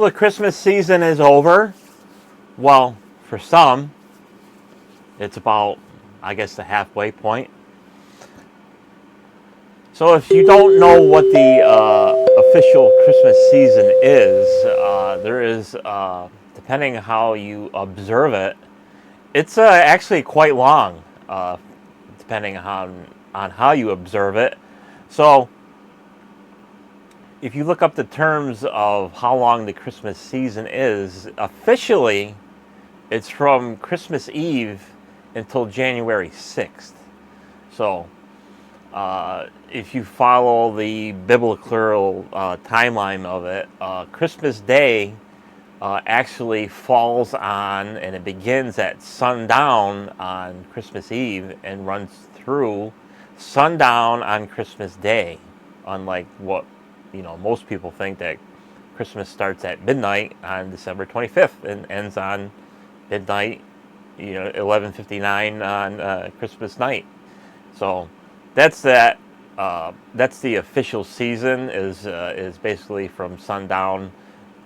the Christmas season is over. Well, for some, it's about, I guess, the halfway point. So if you don't know what the official Christmas season is, there is, depending on how you observe it, it's actually quite long, depending on how you observe it. So if you look up the terms of how long the Christmas season is, officially it's from Christmas Eve until January 6th. So if you follow the biblical timeline of it, Christmas Day actually falls on, and it begins at sundown on Christmas Eve and runs through sundown on Christmas Day. Unlike what most people think, that Christmas starts at midnight on December 25th and ends on midnight, 11:59 on Christmas night. So that's that. That's the official season is basically from sundown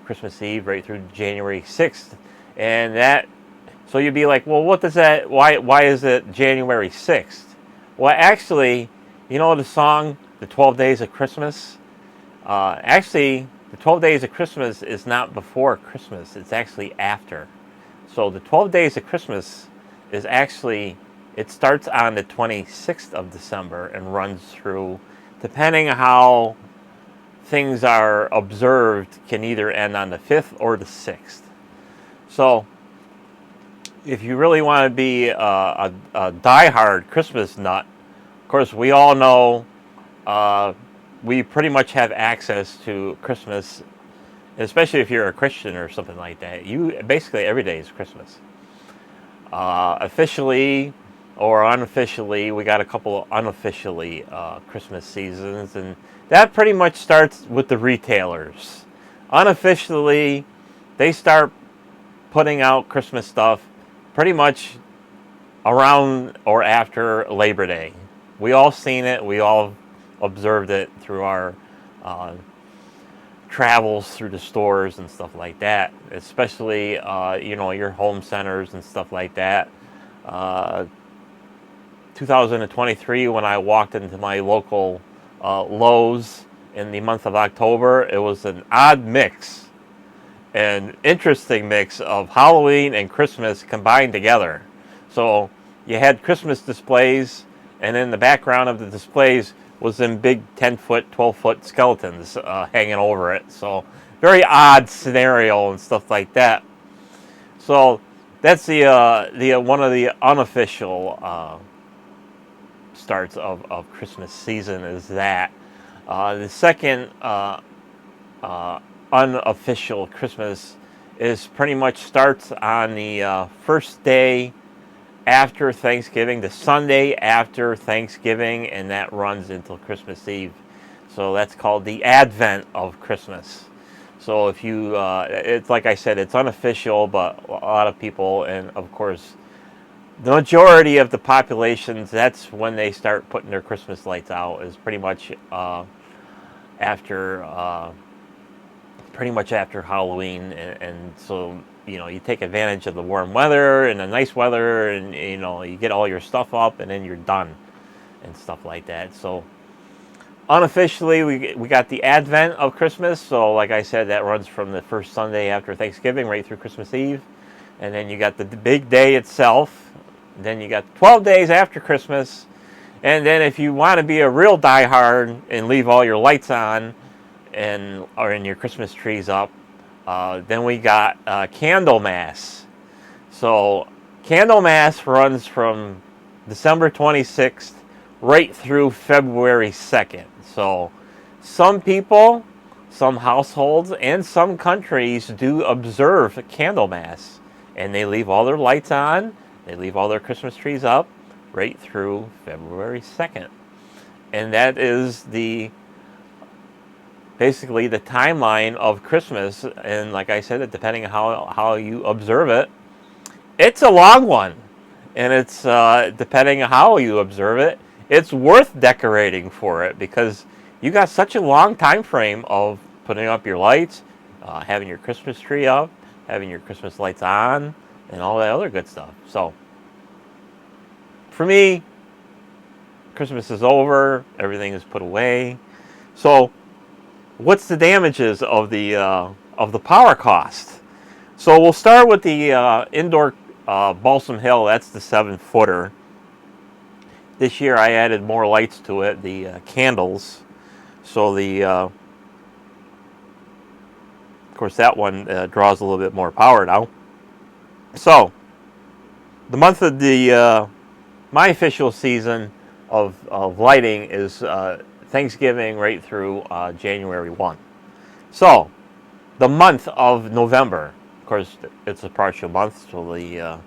Christmas Eve right through January 6th, and that. So you'd be like, well, what does that? Why is it January 6th? Well, actually, the song, "The 12 Days of Christmas." Actually, the 12 Days of Christmas is not before Christmas. It's actually after. So the 12 Days of Christmas is actually, it starts on the 26th of December and runs through, depending on how things are observed, can either end on the 5th or the 6th. So if you really want to be a diehard Christmas nut, of course, we all know we pretty much have access to Christmas, especially if you're a Christian or something like that. Basically every day is Christmas. Officially or unofficially, we got a couple of unofficially Christmas seasons, and that pretty much starts with the retailers. Unofficially, they start putting out Christmas stuff pretty much around or after Labor Day. We all seen it. We all observed it through our travels through the stores and stuff like that, especially your home centers and stuff like that. 2023, when I walked into my local Lowe's in the month of October, it was an odd mix, an interesting mix of Halloween and Christmas combined together. So you had Christmas displays, and in the background of the displays was in big 10-foot, 12-foot skeletons hanging over it. So very odd scenario and stuff like that. So that's the one of the unofficial starts of Christmas season is that. The second unofficial Christmas is pretty much starts on the first day after Thanksgiving, the Sunday after Thanksgiving, and that runs until Christmas Eve. So that's called the Advent of Christmas. So if you, it's like I said, it's unofficial, but a lot of people, and of course, the majority of the populations, that's when they start putting their Christmas lights out, is pretty much after Halloween, and so you take advantage of the warm weather and the nice weather, and you get all your stuff up, and then you're done and stuff like that. So unofficially, we got the Advent of Christmas. So like I said, that runs from the first Sunday after Thanksgiving right through Christmas Eve, and then you got the big day itself. Then you got 12 days after Christmas, and then if you want to be a real diehard and leave all your lights on or in your Christmas trees up, then we got Candlemas. So Candlemas runs from December 26th right through February 2nd. So some people, some households, and some countries do observe Candlemas, and they leave all their lights on, they leave all their Christmas trees up right through February 2nd. And that is basically the timeline of Christmas. And like I said, depending on how you observe it, it's a long one. And it's depending on how you observe it, it's worth decorating for it, because you got such a long time frame of putting up your lights, having your Christmas tree up, having your Christmas lights on, and all that other good stuff. So, for me, Christmas is over. Everything is put away. So, what's the damages of the power cost? So we'll start with the indoor Balsam Hill. That's the 7-footer. This year I added more lights to it, the candles. So of course that one draws a little bit more power now. So the month of my official season of lighting is Thanksgiving right through January 1. So the month of November, of course, it's a partial month, so the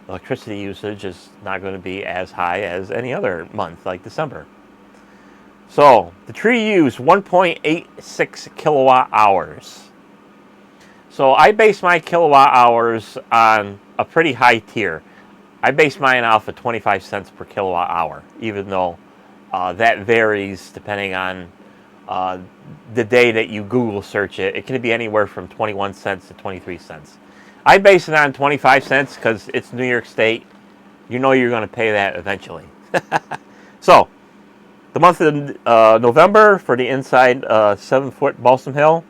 electricity usage is not going to be as high as any other month, like December. So the tree used 1.86 kilowatt hours. So I base my kilowatt hours on a pretty high tier. I base mine off of 25 cents per kilowatt hour, even though that varies depending on the day that you Google search it. It can be anywhere from 21 cents to 23 cents. I base it on 25 cents because it's New York State. You know you're going to pay that eventually. So, the month of November for the inside 7-foot Balsam Hill,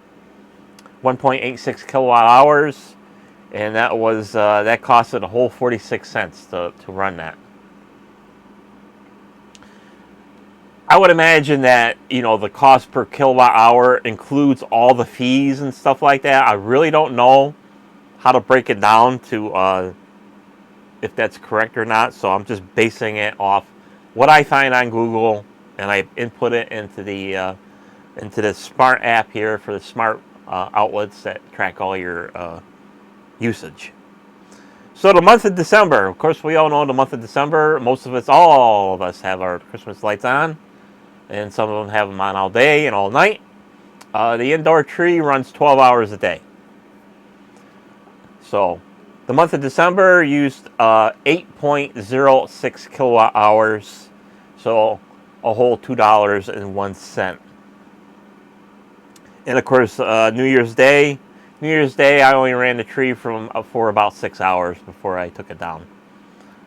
1.86 kilowatt hours, and that was that costed a whole 46 cents to run that. I would imagine that, the cost per kilowatt hour includes all the fees and stuff like that. I really don't know how to break it down to if that's correct or not. So I'm just basing it off what I find on Google, and I input it into the smart app here for the smart outlets that track all your usage. So the month of December, of course, we all know the month of December. All of us have our Christmas lights on. And some of them have them on all day and all night. The indoor tree runs 12 hours a day. So the month of December used 8.06 kilowatt hours. So a whole $2.01. And of course, New Year's Day, I only ran the tree for about 6 hours before I took it down.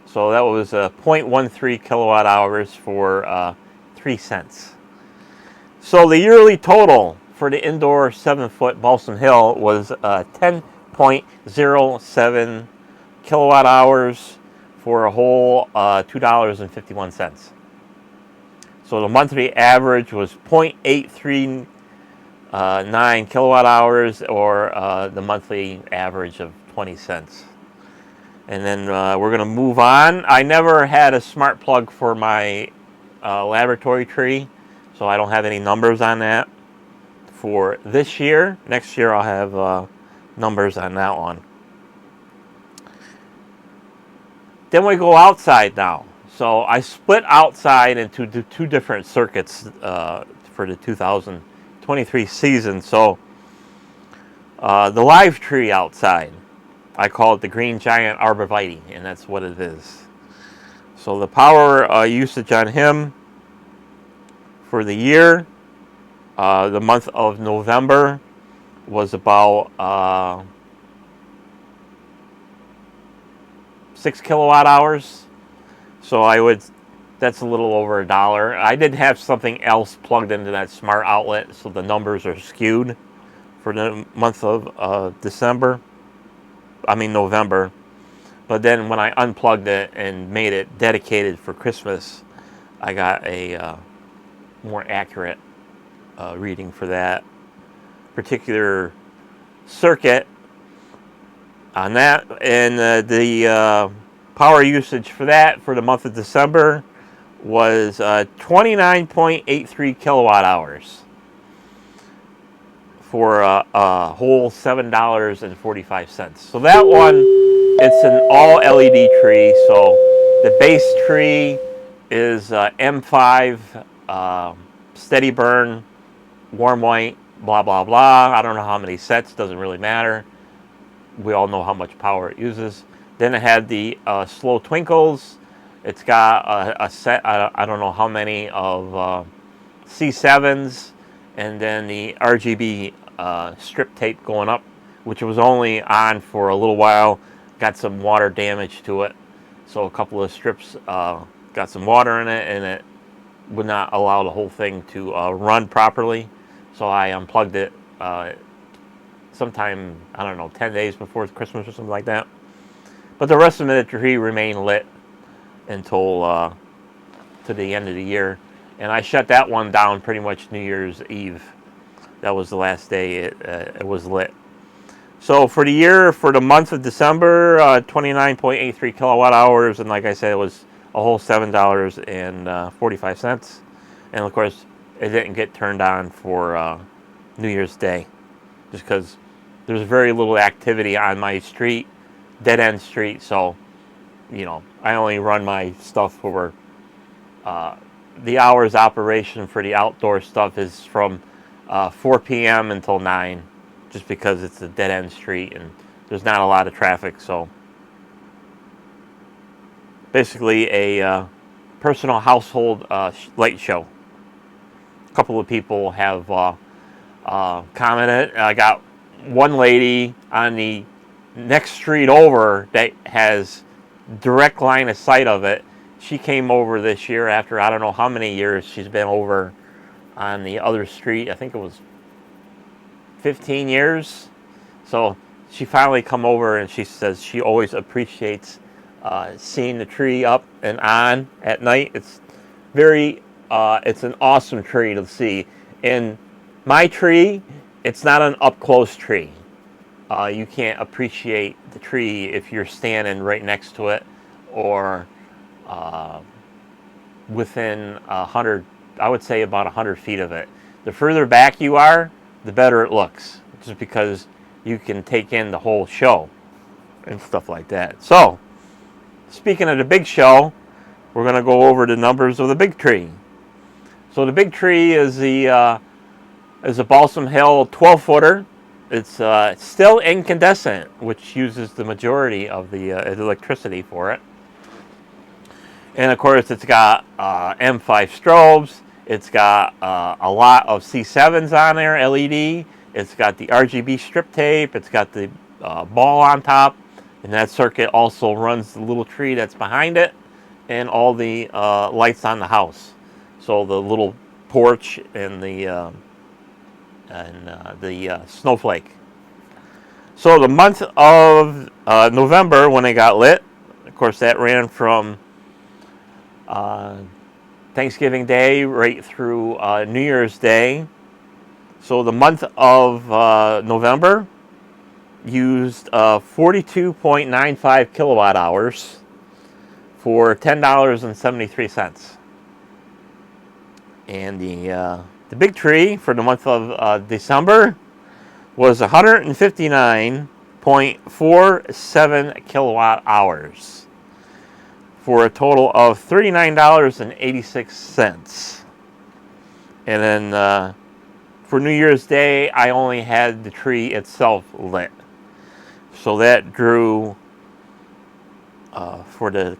So that was 0.13 kilowatt hours for 3 cents. So the yearly total for the indoor 7-foot Balsam Hill was 10.07 kilowatt hours for a whole $2.51. So the monthly average was 0.839 kilowatt hours, or the monthly average of 20 cents. And then we're going to move on. I never had a smart plug for my laboratory tree, so I don't have any numbers on that for this year. Next year I'll have numbers on that one. Then we go outside now. So I split outside into two different circuits for the 2023 season. So the live tree outside, I call it the Green Giant Arborvitae, and that's what it is. So the power usage on him for the year, the month of November, was about 6 kilowatt hours. So that's a little over $1. I did have something else plugged into that smart outlet, so the numbers are skewed for the month of November. But then when I unplugged it and made it dedicated for Christmas, I got a more accurate reading for that particular circuit on that. And the power usage for that for the month of December was 29.83 kilowatt hours for a whole $7.45. So that one, it's an all LED tree. So the base tree is M5 steady burn, warm white, blah blah blah. I don't know how many sets, doesn't really matter. We all know how much power it uses. Then it had the slow twinkles. It's got a set, I don't know how many of C7s, and then the RGB strip tape going up, which was only on for a little while. Got some water damage to it, so a couple of strips got some water in it, and it would not allow the whole thing to run properly. So I unplugged it sometime, I don't know, 10 days before Christmas or something like that. But the rest of the tree remained lit until to the end of the year. And I shut that one down pretty much New Year's Eve. That was the last day it was lit. So for the year, for the month of December, 29.83 kilowatt hours. And like I said, it was a whole $7.45. And of course, it didn't get turned on for New Year's Day, just because there's very little activity on my street, dead end street. So, I only run my stuff for the hours operation for the outdoor stuff is from 4 p.m. until 9, just because it's a dead end street and there's not a lot of traffic. So basically a personal household light show. A couple of people have commented. I got one lady on the next street over that has direct line of sight of it. She came over this year after I don't know how many years she's been over on the other street. I think it was 15 years. So she finally come over, and she says she always appreciates seeing the tree up and on at night. It's very, it's an awesome tree to see. And my tree, it's not an up close tree. You can't appreciate the tree if you're standing right next to it, or within 100, I would say about 100 feet of it. The further back you are, the better it looks, just because you can take in the whole show and stuff like that. So, speaking of the big show, we're going to go over the numbers of the big tree. So the big tree is a Balsam Hill 12-footer. It's still incandescent, which uses the majority of the electricity for it. And of course, it's got M5 strobes. It's got a lot of C7s on there, LED. It's got the RGB strip tape. It's got the ball on top. And that circuit also runs the little tree that's behind it, and all the lights on the house. So the little porch and the snowflake. So the month of November, when it got lit, of course, that ran from Thanksgiving Day right through New Year's Day. So the month of November used 42.95 kilowatt hours for $10.73. And the big tree for the month of December was 159.47 kilowatt hours for a total of $39.86. And then for New Year's Day, I only had the tree itself lit. So that drew, for the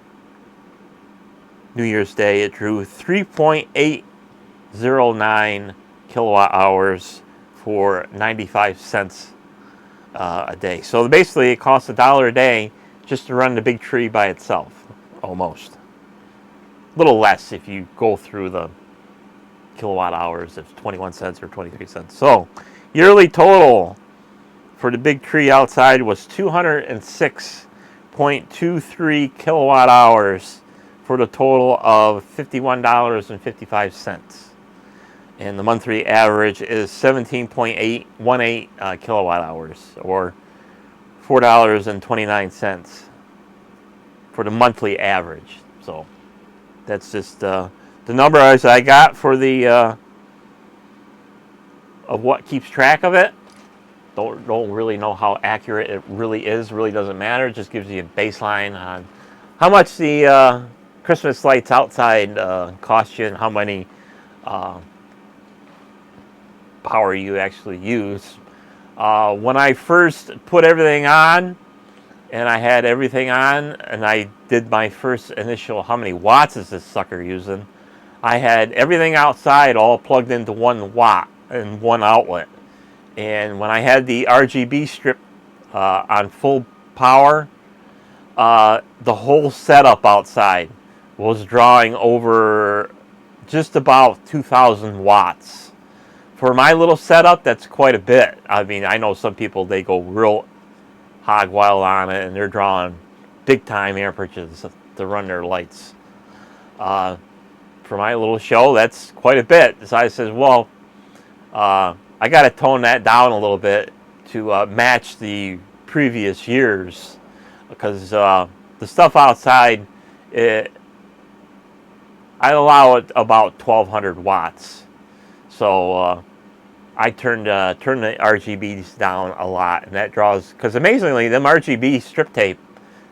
New Year's Day, it drew 3.809 kilowatt hours for 95 cents a day. So basically, it costs $1 a day just to run the big tree by itself, almost. A little less if you go through the kilowatt hours, it's 21 cents or 23 cents. So, yearly total for the big tree outside was 206.23 kilowatt hours for the total of $51.55. And the monthly average is 17.818 kilowatt hours, or $4.29 for the monthly average. So that's just the numbers I got for the of what keeps track of it. Don't really know how accurate it really is. Really doesn't matter. It just gives you a baseline on how much the Christmas lights outside cost you, and how many power you actually use. When I first put everything on, and I had everything on, and I did my first initial, how many watts is this sucker using? I had everything outside all plugged into 1 watt and one outlet. And when I had the RGB strip on full power, the whole setup outside was drawing over just about 2,000 watts. For my little setup, that's quite a bit. I mean, I know some people, they go real hog wild on it, and they're drawing big time amperages to run their lights. For my little show, that's quite a bit. So I says, well, I got to tone that down a little bit to match the previous years, because the stuff outside, I allow it about 1,200 watts. So I turned the RGBs down a lot, and that draws, because amazingly, them RGB strip tape,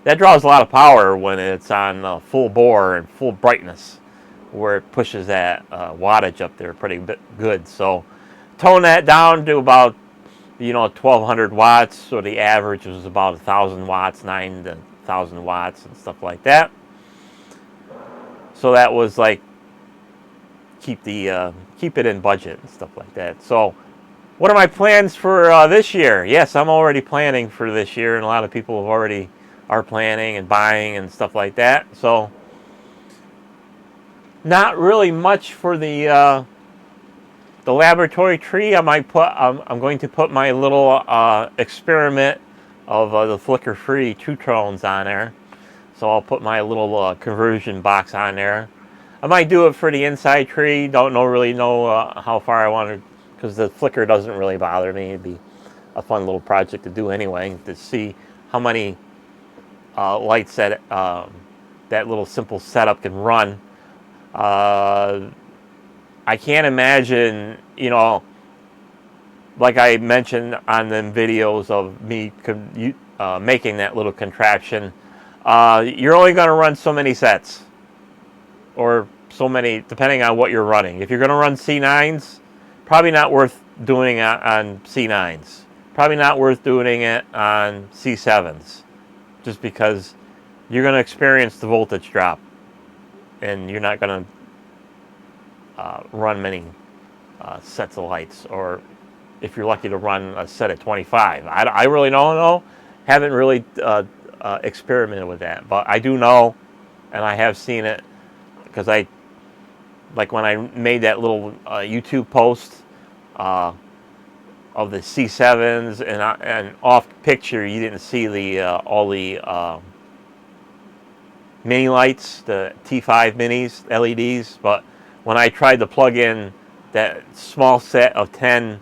that draws a lot of power when it's on full bore and full brightness, where it pushes that wattage up there pretty good. So tone that down to about 1,200 watts. So the average was about 1,000 watts, 9 to 1,000 watts, and stuff like that. So that was like keep it in budget and stuff like that. So what are my plans for this year? Yes, I'm already planning for this year, and a lot of people are planning and buying and stuff like that. So not really much for the laboratory tree. I'm going to put my little experiment of the flicker-free True Tones on there. So I'll put my little conversion box on there. I might do it for the inside tree. Don't really know how far I want to, because the flicker doesn't really bother me. It'd be a fun little project to do anyway, to see how many lights that little simple setup can run. I can't imagine, like I mentioned on them videos of me making that little contraption, you're only going to run so many sets, or so many, depending on what you're running. If you're going to run C9s, probably not worth doing it on C9s. Probably not worth doing it on C7s, just because you're going to experience the voltage drop, and you're not going to run many sets of lights, or if you're lucky to run a set of 25. I really don't know. Haven't really experimented with that, but I do know, and I have seen it, because like when I made that little YouTube post of the C7s, and off picture you didn't see the all the mini lights, the T5 minis, LEDs, but when I tried to plug in that small set of 10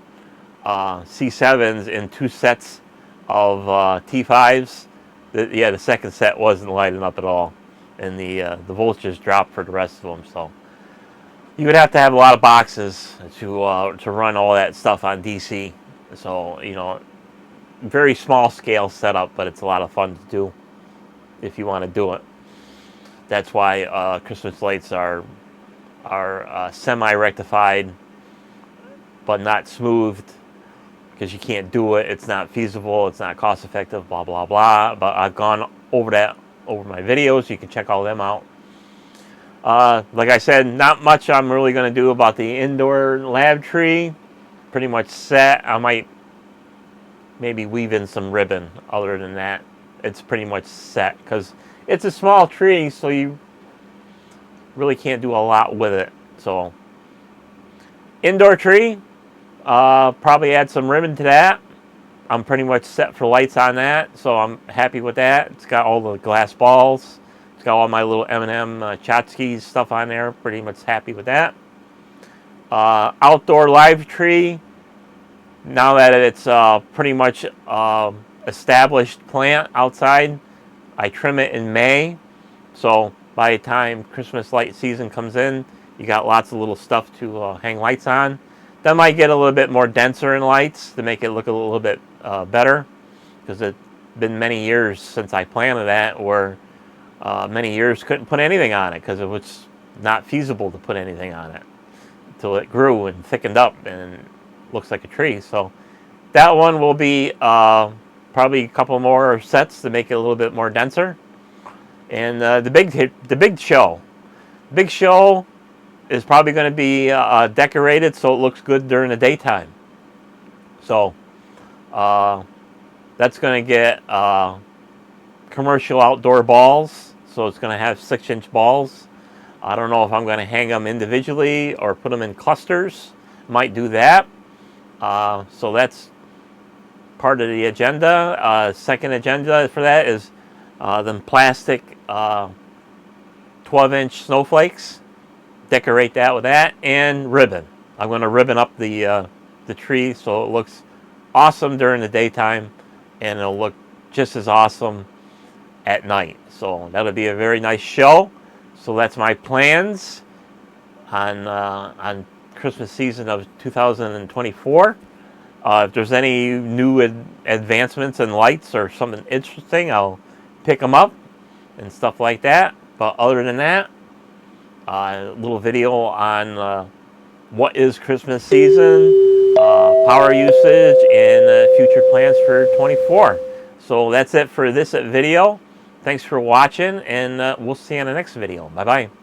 C7s in 2 sets of T5s, the second set wasn't lighting up at all, and the voltages dropped for the rest of them. So you would have to have a lot of boxes to run all that stuff on DC. So very small scale setup, but it's a lot of fun to do if you want to do it. That's why Christmas lights are semi-rectified, but not smoothed, because you can't do it. It's not feasible. It's not cost effective. Blah blah blah. But I've gone over my videos. You can check all them out. Like I said, not much I'm really going to do about the indoor lab tree. Pretty much set. I might maybe weave in some ribbon. Other than that, it's pretty much set, because it's a small tree, so you really can't do a lot with it. So indoor tree, probably add some ribbon to that. I'm pretty much set for lights on that, so I'm happy with that. It's got all the glass balls. It's got all my little M&M tchotchkes stuff on there. Pretty much happy with that. Outdoor live tree, now that it's pretty much established plant outside, I trim it in May. So by the time Christmas light season comes in, you got lots of little stuff to hang lights on. That might get a little bit more denser in lights to make it look a little bit better, because it's been many years since I planted that, where many years couldn't put anything on it because it was not feasible to put anything on it until it grew and thickened up and looks like a tree. So that one will be probably a couple more sets to make it a little bit more denser. And the big show is probably going to be decorated so it looks good during the daytime. So that's going to get commercial outdoor balls. So it's going to have 6-inch balls. I don't know if I'm going to hang them individually or put them in clusters. Might do that. So that's part of the agenda. Second agenda for that is them plastic 12-inch snowflakes. Decorate that with that, and ribbon. I'm going to ribbon up the tree so it looks awesome during the daytime, and it'll look just as awesome at night. So that'll be a very nice show. So that's my plans on Christmas season of 2024. If there's any new advancements in lights or something interesting, I'll pick them up and stuff like that. But other than that, a little video on what is Christmas season, power usage, and future plans for 24. So that's it for this video. Thanks for watching, and we'll see you in the next video. Bye-bye.